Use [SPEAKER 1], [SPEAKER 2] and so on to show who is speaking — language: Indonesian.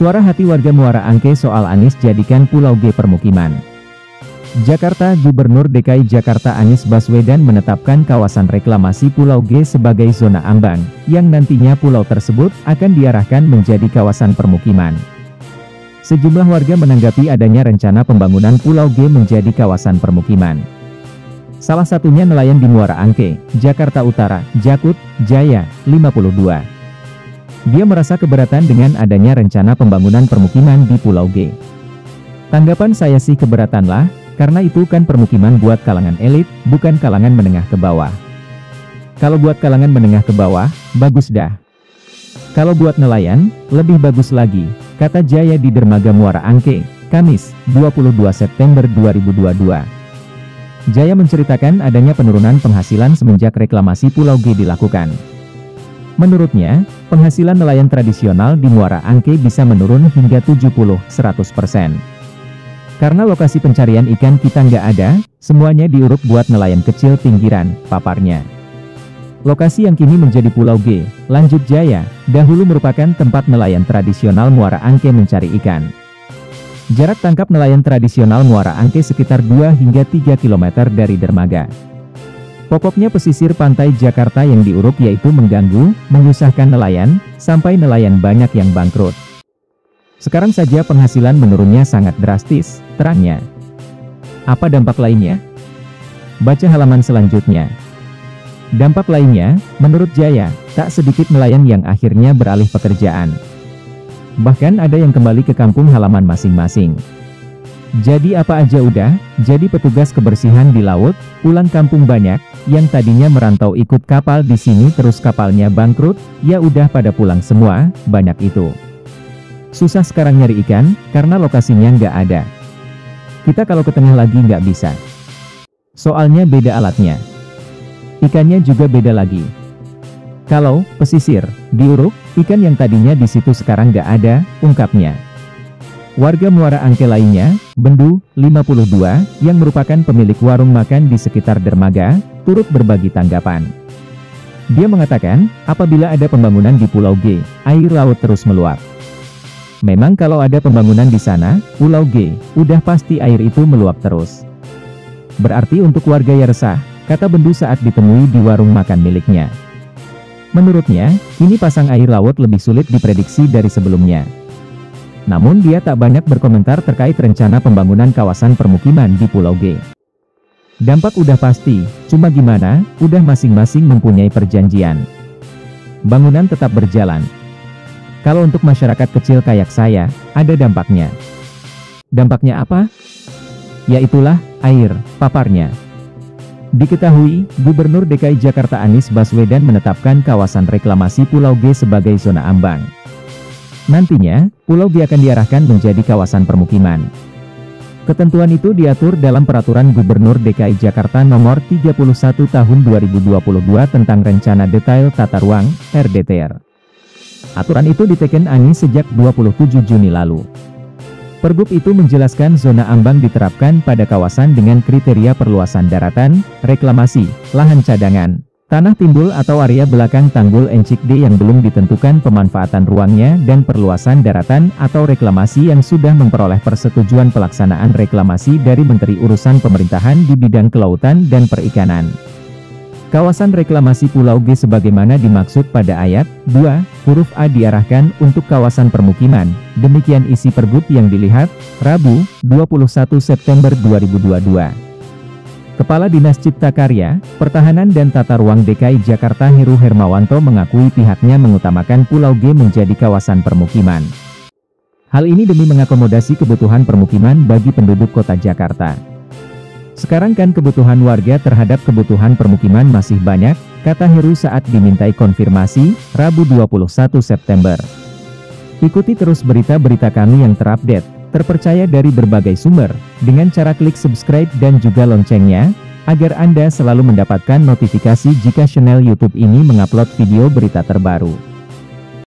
[SPEAKER 1] Suara hati warga Muara Angke soal Anies jadikan Pulau G permukiman. Jakarta. Gubernur DKI Jakarta Anies Baswedan menetapkan kawasan reklamasi Pulau G sebagai zona ambang, yang nantinya pulau tersebut akan diarahkan menjadi kawasan permukiman. Sejumlah warga menanggapi adanya rencana pembangunan Pulau G menjadi kawasan permukiman. Salah satunya nelayan di Muara Angke, Jakarta Utara, Jakut, Jaya, 52. Dia merasa keberatan dengan adanya rencana pembangunan permukiman di Pulau G. Tanggapan saya sih keberatan lah, karena itu kan permukiman buat kalangan elit, bukan kalangan menengah ke bawah. Kalau buat kalangan menengah ke bawah, bagus dah. Kalau buat nelayan, lebih bagus lagi, kata Jaya di Dermaga Muara Angke, Kamis, 22 September 2022. Jaya menceritakan adanya penurunan penghasilan semenjak reklamasi Pulau G dilakukan. Menurutnya, penghasilan nelayan tradisional di Muara Angke bisa menurun hingga 70-100%. Karena lokasi pencarian ikan kita nggak ada, semuanya diuruk buat nelayan kecil pinggiran, paparnya. Lokasi yang kini menjadi Pulau G, lanjut Jaya, dahulu merupakan tempat nelayan tradisional Muara Angke mencari ikan. Jarak tangkap nelayan tradisional Muara Angke sekitar 2 hingga 3 km dari dermaga. Pokoknya pesisir pantai Jakarta yang diuruk yaitu mengganggu, menyusahkan nelayan, sampai nelayan banyak yang bangkrut. Sekarang saja penghasilan menurunnya sangat drastis, terangnya. Apa dampak lainnya? Baca halaman selanjutnya. Dampak lainnya, menurut Jaya, tak sedikit nelayan yang akhirnya beralih pekerjaan. Bahkan ada yang kembali ke kampung halaman masing-masing. Jadi apa aja udah, jadi petugas kebersihan di laut, pulang kampung banyak, yang tadinya merantau ikut kapal di sini terus kapalnya bangkrut, ya udah pada pulang semua, banyak itu. Susah sekarang nyari ikan, karena lokasinya nggak ada. Kita kalau ke tengah lagi nggak bisa. Soalnya beda alatnya. Ikannya juga beda lagi. Kalau pesisir diuruk, ikan yang tadinya di situ sekarang nggak ada, ungkapnya. Warga Muara Angke lainnya, Bendu, 52, yang merupakan pemilik warung makan di sekitar dermaga, turut berbagi tanggapan. Dia mengatakan, apabila ada pembangunan di Pulau G, air laut terus meluap. Memang kalau ada pembangunan di sana, Pulau G, udah pasti air itu meluap terus. Berarti untuk warga ya resah, kata Bendu saat ditemui di warung makan miliknya. Menurutnya, kini pasang air laut lebih sulit diprediksi dari sebelumnya. Namun dia tak banyak berkomentar terkait rencana pembangunan kawasan permukiman di Pulau G. Dampak udah pasti, cuma gimana, udah masing-masing mempunyai perjanjian. Bangunan tetap berjalan. Kalau untuk masyarakat kecil kayak saya, ada dampaknya. Dampaknya apa? Ya itulah, air, paparnya. Diketahui, Gubernur DKI Jakarta Anies Baswedan menetapkan kawasan reklamasi Pulau G sebagai zona ambang. Nantinya, Pulau G akan diarahkan menjadi kawasan permukiman. Ketentuan itu diatur dalam Peraturan Gubernur DKI Jakarta Nomor 31 Tahun 2022 tentang Rencana Detail Tata Ruang, RDTR. Aturan itu diteken Anies sejak 27 Juni lalu. Pergub itu menjelaskan zona ambang diterapkan pada kawasan dengan kriteria perluasan daratan, reklamasi, lahan cadangan, tanah timbul atau area belakang tanggul Encik D yang belum ditentukan pemanfaatan ruangnya dan perluasan daratan atau reklamasi yang sudah memperoleh persetujuan pelaksanaan reklamasi dari Menteri Urusan Pemerintahan di bidang kelautan dan perikanan. Kawasan reklamasi Pulau G sebagaimana dimaksud pada ayat 2, huruf A diarahkan untuk kawasan permukiman. Demikian isi pergub yang dilihat, Rabu, 21 September 2022. Kepala Dinas Cipta Karya, Pertahanan dan Tata Ruang DKI Jakarta Heru Hermawanto mengakui pihaknya mengutamakan Pulau G menjadi kawasan permukiman. Hal ini demi mengakomodasi kebutuhan permukiman bagi penduduk kota Jakarta. Sekarang kan kebutuhan warga terhadap kebutuhan permukiman masih banyak, kata Heru saat dimintai konfirmasi, Rabu 21 September. Ikuti terus berita-berita kami yang terupdate, terpercaya dari berbagai sumber, dengan cara klik subscribe dan juga loncengnya, agar Anda selalu mendapatkan notifikasi jika channel YouTube ini mengupload video berita terbaru.